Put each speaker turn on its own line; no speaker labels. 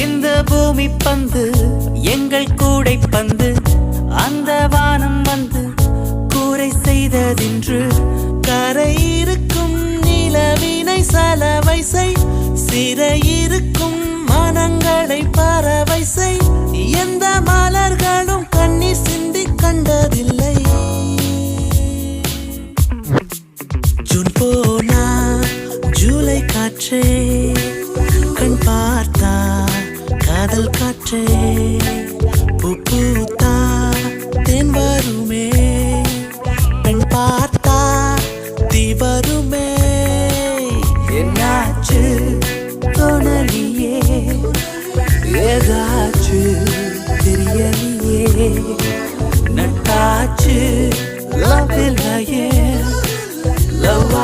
இந்த பூமி பந்து எங்கள் கூடை பந்து அந்த வானம் வந்து கூரை செய்ததென்று கரை இருக்கும் நிலவினை சலவை செய் சிறையிருக்கும் மனங்களை பறவை செய் எந்த மலர்களும் கண்ணீர் சிந்தி கண்டதில்லை ஜூன் போனா ஜூலை காற்றே கண் பார்த்தா காதல் காற்றே பூத்தா தென் வருமே பெண் பார்த்தா தீ வருமே என்னாச்சு தோணலியே ஏதாச்சு தெரியலையே நட்டாச்சு லவ் இல்லையே லவ்